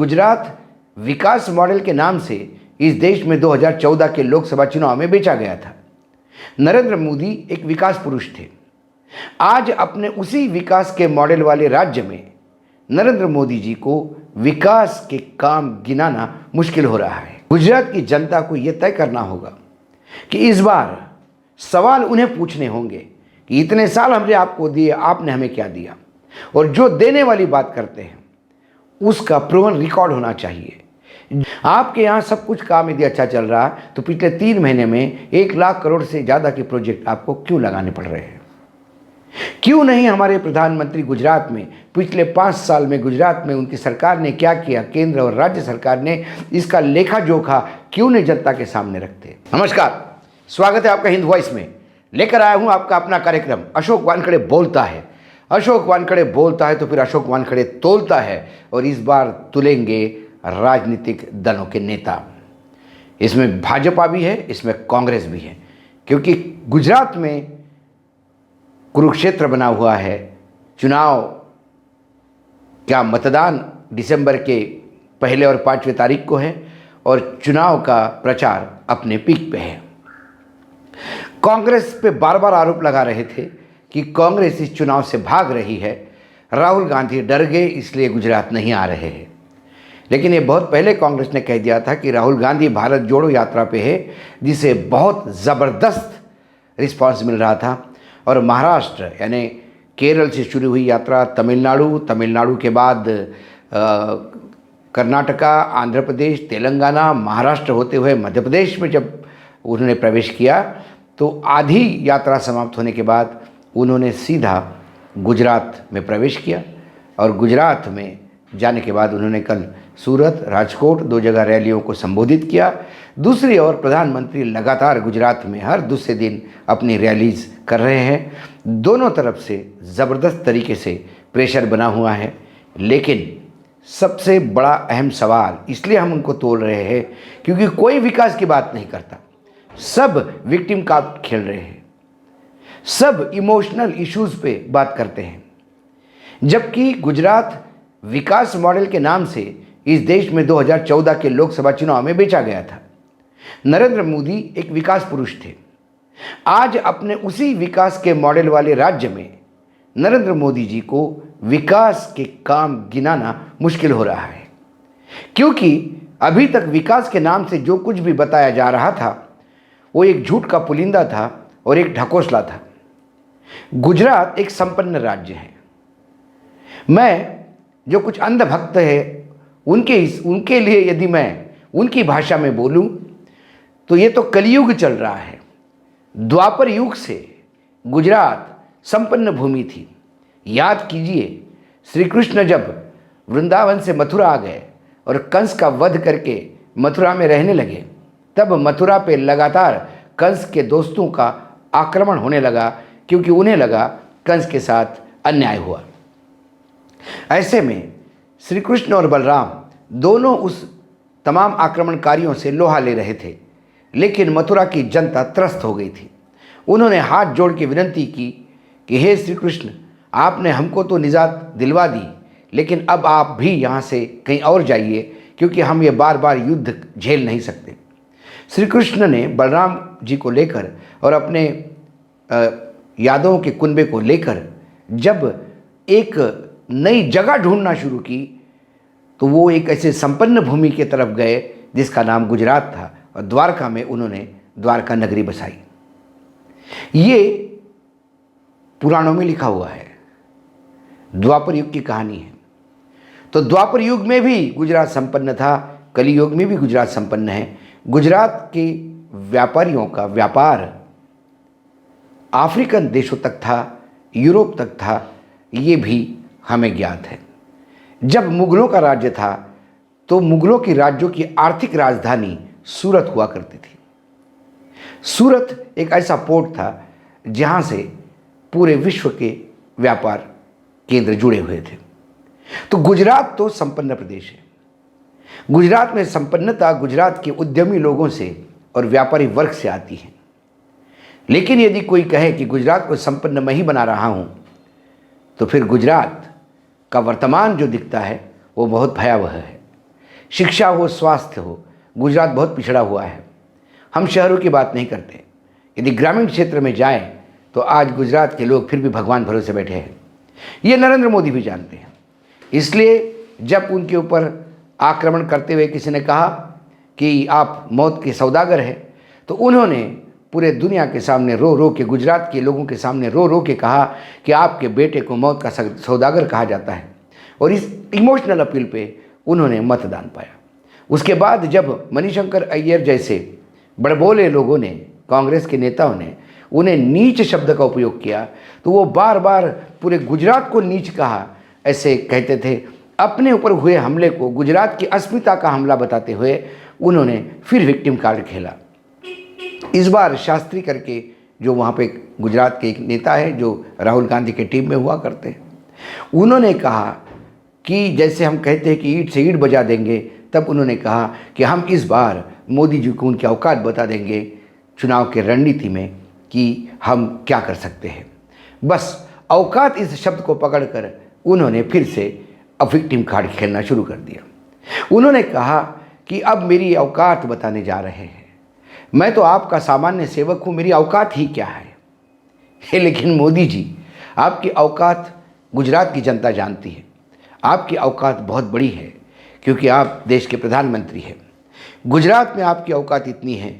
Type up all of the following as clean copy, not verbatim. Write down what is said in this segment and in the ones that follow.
गुजरात विकास model के नाम से इस देश में 2014 के लोकसभा चुनाव में बेचा गया था। नरेंद्र मोदी एक विकास पुरुष थे। आज अपने उसी विकास के मॉडल वाले राज्य में नरेंद्र मोदी जी को विकास के काम गिनाना मुश्किल हो रहा है। गुजरात की जनता को यह तय करना होगा कि इस बार सवाल उन्हें पूछने होंगे कि इतने साल हमने आपको दिए, आपने हमें क्या दिया, और जो देने वाली बात करते हैं उसका प्रूवन रिकॉर्ड होना चाहिए। आपके यहाँ सब कुछ काम यदि अच्छा चल रहा है तो पिछले 3 महीने में 1 लाख करोड़ से ज़्यादा के प्रोजेक्ट आपको क्यों लगाने पड़ रहे हैं? क्यों नहीं हमारे प्रधानमंत्री गुजरात में पिछले 5 साल में गुजरात में उनकी सरकार ने क्या किया, केंद्र और राज्य सरकार ने इसका लेखा जोखा क्यों नहीं जनता के सामने रखते? नमस्कार, स्वागत है आपका हिंद वॉइस में। लेकर आया हूं आपका अपना कार्यक्रम अशोक वानखेड़े बोलता है। अशोक वानखेड़े बोलता है तो फिर अशोक वानखेड़े तोलता है, और इस बार तुलेंगे राजनीतिक दलों के नेता। इसमें भाजपा भी है, इसमें कांग्रेस भी है, क्योंकि गुजरात में कुरुक्षेत्र बना हुआ है। चुनाव क्या मतदान दिसंबर के 1 और 5 तारीख को है, और चुनाव का प्रचार अपने पीक पे है। कांग्रेस पे बार बार आरोप लगा रहे थे कि कांग्रेस इस चुनाव से भाग रही है, राहुल गांधी डर गए इसलिए गुजरात नहीं आ रहे हैं। लेकिन ये बहुत पहले कांग्रेस ने कह दिया था कि राहुल गांधी भारत जोड़ो यात्रा पे है, जिसे बहुत ज़बरदस्त रिस्पांस मिल रहा था। और महाराष्ट्र यानी केरल से शुरू हुई यात्रा तमिलनाडु के बाद कर्नाटका, आंध्र प्रदेश, तेलंगाना, महाराष्ट्र होते हुए मध्य प्रदेश में जब उन्होंने प्रवेश किया तो आधी यात्रा समाप्त होने के बाद उन्होंने सीधा गुजरात में प्रवेश किया। और गुजरात में जाने के बाद उन्होंने कल सूरत, राजकोट 2 जगह रैलियों को संबोधित किया। दूसरी ओर प्रधानमंत्री लगातार गुजरात में हर दूसरे दिन अपनी रैलीज कर रहे हैं। दोनों तरफ से ज़बरदस्त तरीके से प्रेशर बना हुआ है। लेकिन सबसे बड़ा अहम सवाल इसलिए हम उनको तोल रहे हैं क्योंकि कोई विकास की बात नहीं करता, सब विक्टिम कार्ड खेल रहे हैं, सब इमोशनल इश्यूज पे बात करते हैं। जबकि गुजरात विकास मॉडल के नाम से इस देश में 2014 के लोकसभा चुनाव में बेचा गया था। नरेंद्र मोदी एक विकास पुरुष थे। आज अपने उसी विकास के मॉडल वाले राज्य में नरेंद्र मोदी जी को विकास के काम गिनाना मुश्किल हो रहा है, क्योंकि अभी तक विकास के नाम से जो कुछ भी बताया जा रहा था वो एक झूठ का पुलिंदा था और एक ढकोसला था। गुजरात एक संपन्न राज्य है। मैं जो कुछ अंधभक्त है उनके लिए यदि मैं उनकी भाषा में बोलूं तो ये तो कलयुग चल रहा है। द्वापर युग से गुजरात संपन्न भूमि थी। याद कीजिए, श्री कृष्ण जब वृंदावन से मथुरा आ गए और कंस का वध करके मथुरा में रहने लगे, तब मथुरा पे लगातार कंस के दोस्तों का आक्रमण होने लगा, क्योंकि उन्हें लगा कंस के साथ अन्याय हुआ। ऐसे में श्री कृष्ण और बलराम दोनों उस तमाम आक्रमणकारियों से लोहा ले रहे थे, लेकिन मथुरा की जनता त्रस्त हो गई थी। उन्होंने हाथ जोड़ के विनती की कि हे श्री कृष्ण, आपने हमको तो निजात दिलवा दी, लेकिन अब आप भी यहाँ से कहीं और जाइए, क्योंकि हम ये बार बार युद्ध झेल नहीं सकते। श्री कृष्ण ने बलराम जी को लेकर और अपने यादवों के कुनबे को लेकर जब एक नई जगह ढूंढना शुरू की तो वो एक ऐसे संपन्न भूमि की तरफ गए जिसका नाम गुजरात था, और द्वारका में उन्होंने द्वारका नगरी बसाई। ये पुराणों में लिखा हुआ है, द्वापर युग की कहानी है। तो द्वापर युग में भी गुजरात संपन्न था, कली युग में भी गुजरात संपन्न है। गुजरात के व्यापारियों का व्यापार अफ्रीकन देशों तक था, यूरोप तक था, ये भी हमें ज्ञात है। जब मुगलों का राज्य था तो मुगलों की राज्यों की आर्थिक राजधानी सूरत हुआ करती थी। सूरत एक ऐसा पोर्ट था जहाँ से पूरे विश्व के व्यापार केंद्र जुड़े हुए थे। तो गुजरात तो संपन्न प्रदेश है। गुजरात में संपन्नता गुजरात के उद्यमी लोगों से और व्यापारी वर्ग से आती है। लेकिन यदि कोई कहे कि गुजरात को संपन्न मैं ही बना रहा हूँ, तो फिर गुजरात का वर्तमान जो दिखता है वो बहुत भयावह है। शिक्षा हो, स्वास्थ्य हो, गुजरात बहुत पिछड़ा हुआ है। हम शहरों की बात नहीं करते, यदि ग्रामीण क्षेत्र में जाएं तो आज गुजरात के लोग फिर भी भगवान भरोसे बैठे हैं। ये नरेंद्र मोदी भी जानते हैं। इसलिए जब उनके ऊपर आक्रमण करते हुए किसी ने कहा कि आप मौत के सौदागर हैं, तो उन्होंने पूरे दुनिया के सामने रो रो के, गुजरात के लोगों के सामने रो रो के कहा कि आपके बेटे को मौत का सौदागर कहा जाता है। और इस इमोशनल अपील पे उन्होंने मतदान पाया। उसके बाद जब मणिशंकर अय्यर जैसे बड़बोले लोगों ने, कांग्रेस के नेताओं ने उन्हें नीच शब्द का उपयोग किया, तो वो बार बार पूरे गुजरात को नीच कहा, ऐसे कहते थे। अपने ऊपर हुए हमले को गुजरात की अस्मिता का हमला बताते हुए उन्होंने फिर विक्टिम कार्ड खेला। इस बार शास्त्री करके जो वहाँ पे गुजरात के एक नेता है जो राहुल गांधी के टीम में हुआ करते हैं, उन्होंने कहा कि जैसे हम कहते हैं कि ईंट से ईंट बजा देंगे, तब उन्होंने कहा कि हम इस बार मोदी जी को उनकी औकात बता देंगे चुनाव के रणनीति में कि हम क्या कर सकते हैं। बस औकात इस शब्द को पकड़कर उन्होंने फिर से विक्टिम कार्ड खेलना शुरू कर दिया। उन्होंने कहा कि अब मेरी औकात बताने जा रहे हैं, मैं तो आपका सामान्य सेवक हूँ, मेरी औकात ही क्या है। लेकिन मोदी जी, आपकी औकात गुजरात की जनता जानती है। आपकी औकात बहुत बड़ी है क्योंकि आप देश के प्रधानमंत्री हैं। गुजरात में आपकी औकात इतनी है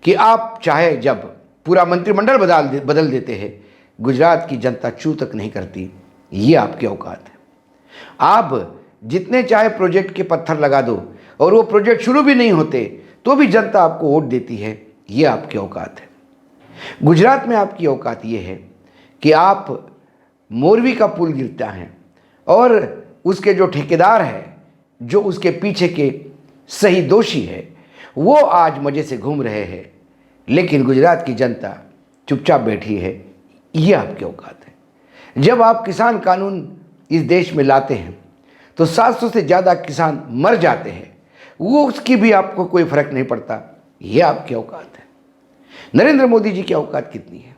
कि आप चाहे जब पूरा मंत्रिमंडल बदल देते हैं, गुजरात की जनता चू तक नहीं करती। ये आपकी औकात है। आप जितने चाहे प्रोजेक्ट के पत्थर लगा दो और वो प्रोजेक्ट शुरू भी नहीं होते तो भी जनता आपको वोट देती है। ये आपकी औकात है। गुजरात में आपकी औकात ये है कि आप मोरवी का पुल गिरता है और उसके जो ठेकेदार है, जो उसके पीछे के सही दोषी है, वो आज मज़े से घूम रहे हैं, लेकिन गुजरात की जनता चुपचाप बैठी है। ये आपकी औकात है। जब आप किसान कानून इस देश में लाते हैं तो 700 से ज़्यादा किसान मर जाते हैं, वो उसकी भी आपको कोई फर्क नहीं पड़ता। ये आपकी औकात है। नरेंद्र मोदी जी की औकात कितनी है?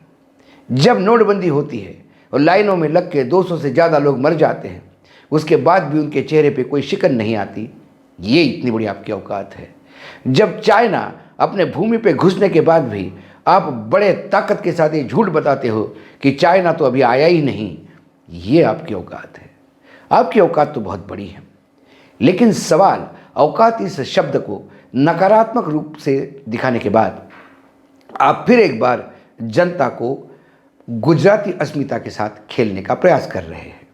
जब नोटबंदी होती है और लाइनों में लग के 200 से ज़्यादा लोग मर जाते हैं, उसके बाद भी उनके चेहरे पे कोई शिकन नहीं आती, ये इतनी बड़ी आपकी औकात है। जब चाइना अपने भूमि पे घुसने के बाद भी आप बड़े ताकत के साथ ये झूठ बताते हो कि चाइना तो अभी आया ही नहीं, ये आपकी औकात है। आपकी औकात तो बहुत बड़ी है, लेकिन सवाल औकात इस शब्द को नकारात्मक रूप से दिखाने के बाद आप फिर एक बार जनता को गुजराती अस्मिता के साथ खेलने का प्रयास कर रहे हैं।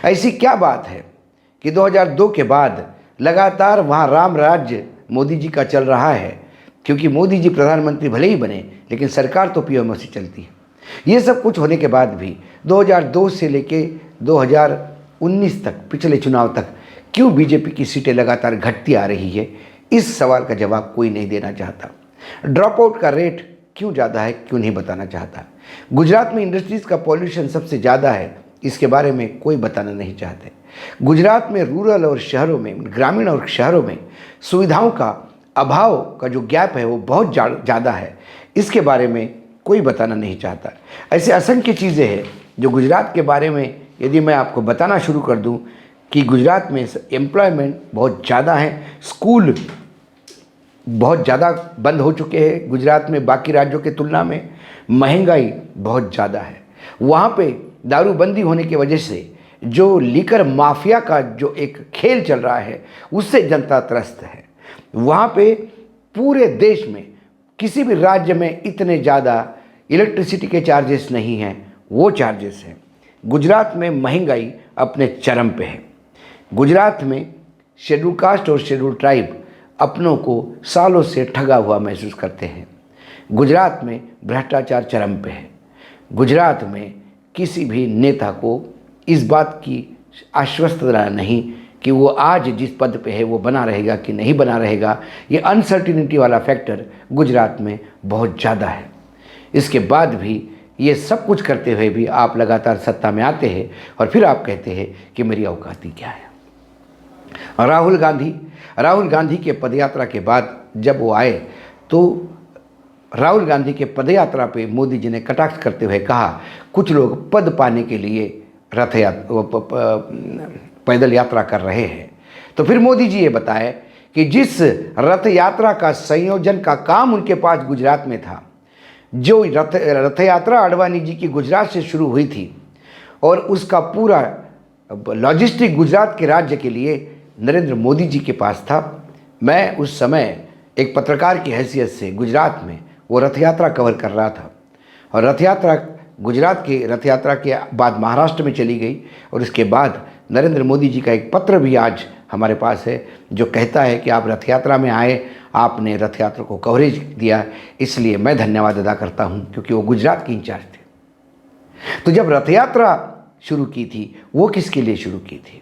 ऐसी क्या बात है कि 2002 के बाद लगातार वहाँ राम राज्य मोदी जी का चल रहा है, क्योंकि मोदी जी प्रधानमंत्री भले ही बने लेकिन सरकार तो पीएमओ से चलती है। ये सब कुछ होने के बाद भी 2002 से लेके 2019 तक, पिछले चुनाव तक, क्यों बीजेपी की सीटें लगातार घटती आ रही है, इस सवाल का जवाब कोई नहीं देना चाहता। ड्रॉप आउट का रेट क्यों ज़्यादा है, क्यों नहीं बताना चाहता। गुजरात में इंडस्ट्रीज़ का पॉल्यूशन सबसे ज़्यादा है, इसके बारे में कोई बताना नहीं चाहते। गुजरात में रूरल और शहरों में, ग्रामीण और शहरों में सुविधाओं का अभाव का जो गैप है वो बहुत ज़्यादा है, इसके बारे में कोई बताना नहीं चाहता। ऐसे असंख्य चीज़ें हैं जो गुजरात के बारे में यदि मैं आपको बताना शुरू कर दूं कि गुजरात में एम्प्लॉयमेंट बहुत ज़्यादा है, स्कूल बहुत ज़्यादा बंद हो चुके हैं गुजरात में, बाकी राज्यों के तुलना में महंगाई बहुत ज़्यादा है। वहाँ पे दारूबंदी होने की वजह से जो लीकर माफिया का जो एक खेल चल रहा है, उससे जनता त्रस्त है। वहाँ पे पूरे देश में किसी भी राज्य में इतने ज़्यादा इलेक्ट्रिसिटी के चार्जेस नहीं हैं, वो चार्जेस हैं। गुजरात में महंगाई अपने चरम पे है। गुजरात में शेड्यूल कास्ट और शेड्यूल ट्राइब अपनों को सालों से ठगा हुआ महसूस करते हैं। गुजरात में भ्रष्टाचार चरम पे है। गुजरात में किसी भी नेता को इस बात की आश्वस्तता नहीं कि वो आज जिस पद पे है वो बना रहेगा कि नहीं बना रहेगा। ये अनसर्टिनिटी वाला फैक्टर गुजरात में बहुत ज़्यादा है। इसके बाद भी ये सब कुछ करते हुए भी आप लगातार सत्ता में आते हैं और फिर आप कहते हैं कि मेरी औकाती क्या है। राहुल गांधी के पदयात्रा के बाद जब वो आए तो राहुल गांधी के पदयात्रा पे मोदी जी ने कटाक्ष करते हुए कहा, कुछ लोग पद पाने के लिए पैदल यात्रा कर रहे हैं। तो फिर मोदी जी ये बताए कि जिस रथ यात्रा का संयोजन का काम उनके पास गुजरात में था, जो रथ यात्रा आडवाणी जी की गुजरात से शुरू हुई थी और उसका पूरा लॉजिस्टिक गुजरात के राज्य के लिए नरेंद्र मोदी जी के पास था। मैं उस समय एक पत्रकार की हैसियत से गुजरात में वो रथ यात्रा कवर कर रहा था और रथ यात्रा गुजरात के रथ यात्रा के बाद महाराष्ट्र में चली गई और इसके बाद नरेंद्र मोदी जी का एक पत्र भी आज हमारे पास है जो कहता है कि आप रथ यात्रा में आए, आपने रथ यात्रा को कवरेज दिया, इसलिए मैं धन्यवाद अदा करता हूं, क्योंकि वो गुजरात के इंचार्ज थे। तो जब रथ यात्रा शुरू की थी वो किसके लिए शुरू की थी?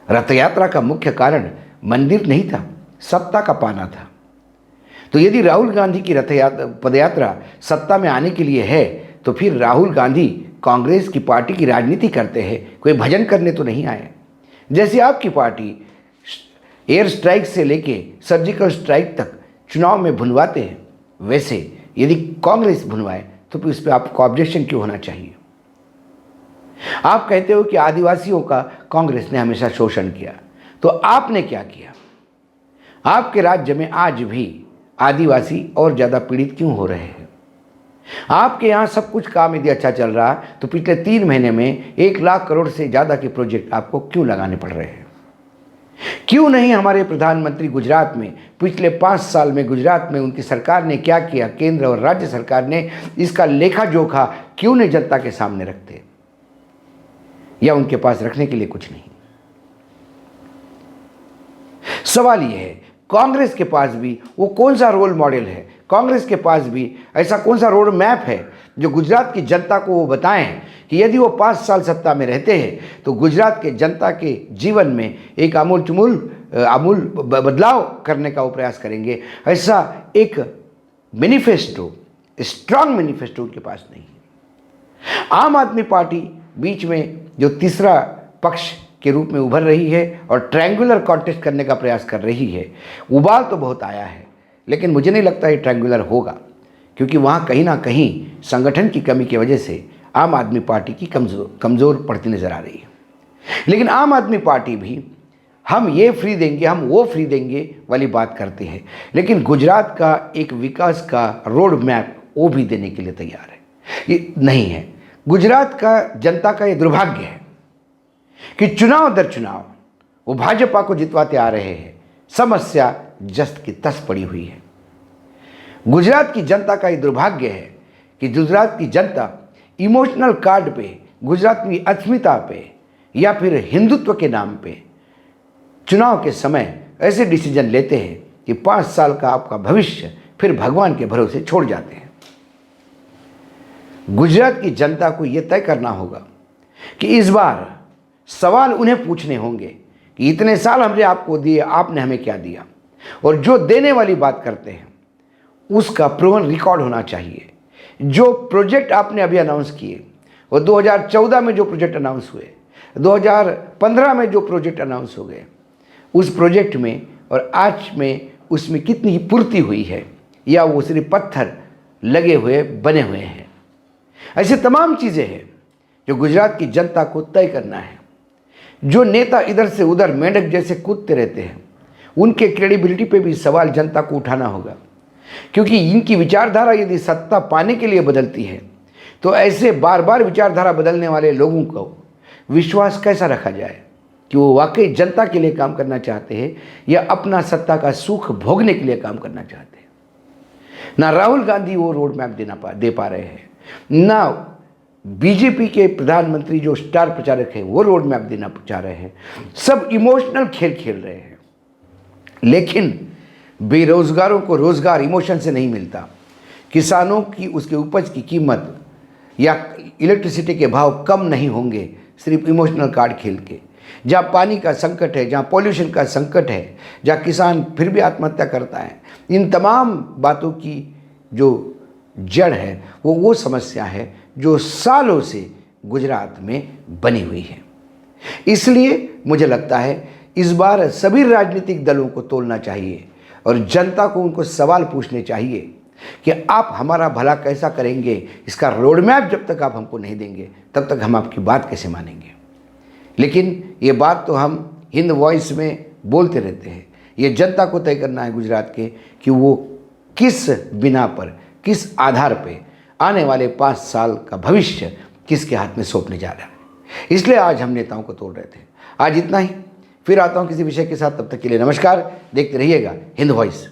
रथ यात्रा का मुख्य कारण मंदिर नहीं था, सत्ता का पाना था। तो यदि राहुल गांधी की पदयात्रा सत्ता में आने के लिए है तो फिर राहुल गांधी कांग्रेस की पार्टी की राजनीति करते हैं, कोई भजन करने तो नहीं आए। जैसे आपकी पार्टी एयर स्ट्राइक से लेके सर्जिकल स्ट्राइक तक चुनाव में भुनवाते हैं, वैसे यदि कांग्रेस भुनवाए तो फिर उस पर आपको ऑब्जेक्शन क्यों होना चाहिए? आप कहते हो कि आदिवासियों का कांग्रेस ने हमेशा शोषण किया, तो आपने क्या किया? आपके राज्य में आज भी आदिवासी और ज़्यादा पीड़ित क्यों हो रहे हैं? आपके यहाँ सब कुछ काम यदि अच्छा चल रहा तो पिछले 3 महीने में 1 लाख करोड़ से ज़्यादा के प्रोजेक्ट आपको क्यों लगाने पड़ रहे हैं? क्यों नहीं हमारे प्रधानमंत्री गुजरात में पिछले 5 साल में गुजरात में उनकी सरकार ने क्या किया, केंद्र और राज्य सरकार ने इसका लेखा जोखा क्यों नहीं जनता के सामने रखते? या उनके पास रखने के लिए कुछ नहीं? सवाल यह है, कांग्रेस के पास भी वो कौन सा रोल मॉडल है, कांग्रेस के पास भी ऐसा कौन सा रोड मैप है जो गुजरात की जनता को वो बताएं कि यदि वो 5 साल सत्ता में रहते हैं तो गुजरात के जनता के जीवन में एक आमूल बदलाव करने का वो प्रयास करेंगे? ऐसा एक मैनिफेस्टो, स्ट्रांग मैनिफेस्टो उनके पास नहीं है। आम आदमी पार्टी बीच में जो तीसरा पक्ष के रूप में उभर रही है और ट्रायंगुलर कॉन्टेस्ट करने का प्रयास कर रही है। उबाल तो बहुत आया है, लेकिन मुझे नहीं लगता ये ट्रायंगुलर होगा, क्योंकि वहाँ कहीं ना कहीं संगठन की कमी की वजह से आम आदमी पार्टी की कमज़ोर पड़ती नज़र आ रही है। लेकिन आम आदमी पार्टी भी हम ये फ्री देंगे, हम वो फ्री देंगे वाली बात करते हैं, लेकिन गुजरात का एक विकास का रोड मैप वो भी देने के लिए तैयार है ये नहीं है। गुजरात का जनता का ये दुर्भाग्य है कि चुनाव दर चुनाव वो भाजपा को जितवाते आ रहे हैं, समस्या जस्त की तस पड़ी हुई है। गुजरात की जनता का ये दुर्भाग्य है कि गुजरात की जनता इमोशनल कार्ड पे, गुजरात की अस्मिता पे या फिर हिंदुत्व के नाम पे चुनाव के समय ऐसे डिसीजन लेते हैं कि 5 साल का आपका भविष्य फिर भगवान के भरोसे छोड़ जाते हैं। गुजरात की जनता को यह तय करना होगा कि इस बार सवाल उन्हें पूछने होंगे कि इतने साल हमने आपको दिए, आपने हमें क्या दिया? और जो देने वाली बात करते हैं उसका प्रूवन रिकॉर्ड होना चाहिए। जो प्रोजेक्ट आपने अभी अनाउंस किए और 2014 में जो प्रोजेक्ट अनाउंस हुए, 2015 में जो प्रोजेक्ट अनाउंस हो गए, उस प्रोजेक्ट में और आज में उसमें कितनी पूर्ति हुई है या वो सिर्फ पत्थर लगे हुए बने हुए हैं? ऐसे तमाम चीज़ें हैं जो गुजरात की जनता को तय करना है। जो नेता इधर से उधर मेंढक जैसे कूदते रहते हैं उनके क्रेडिबिलिटी पे भी सवाल जनता को उठाना होगा, क्योंकि इनकी विचारधारा यदि सत्ता पाने के लिए बदलती है तो ऐसे बार बार विचारधारा बदलने वाले लोगों को विश्वास कैसा रखा जाए कि वो वाकई जनता के लिए काम करना चाहते हैं या अपना सत्ता का सुख भोगने के लिए काम करना चाहते हैं। ना राहुल गांधी वो रोड मैप दे पा रहे हैं, ना बीजेपी के प्रधानमंत्री जो स्टार प्रचारक हैं वो रोड मैप देना चाह रहे हैं। सब इमोशनल खेल खेल रहे हैं। लेकिन बेरोजगारों को रोजगार इमोशन से नहीं मिलता, किसानों की उसके उपज की कीमत या इलेक्ट्रिसिटी के भाव कम नहीं होंगे सिर्फ इमोशनल कार्ड खेल के। जहाँ पानी का संकट है, जहाँ पॉल्यूशन का संकट है, जहाँ किसान फिर भी आत्महत्या करता है, इन तमाम बातों की जो जड़ है वो समस्या है जो सालों से गुजरात में बनी हुई है। इसलिए मुझे लगता है इस बार सभी राजनीतिक दलों को तोड़ना चाहिए और जनता को उनको सवाल पूछने चाहिए कि आप हमारा भला कैसा करेंगे। इसका रोड मैप जब तक आप हमको नहीं देंगे तब तक हम आपकी बात कैसे मानेंगे। लेकिन ये बात तो हम हिंद वॉइस में बोलते रहते हैं। ये जनता को तय करना है गुजरात के कि वो किस बिना पर, किस आधार पे आने वाले 5 साल का भविष्य किसके हाथ में सौंपने जा रहा है। इसलिए आज हम नेताओं को तोड़ रहे थे। आज इतना ही, फिर आता हूँ किसी विषय के साथ। तब तक के लिए नमस्कार। देखते रहिएगा हिंद वॉइस।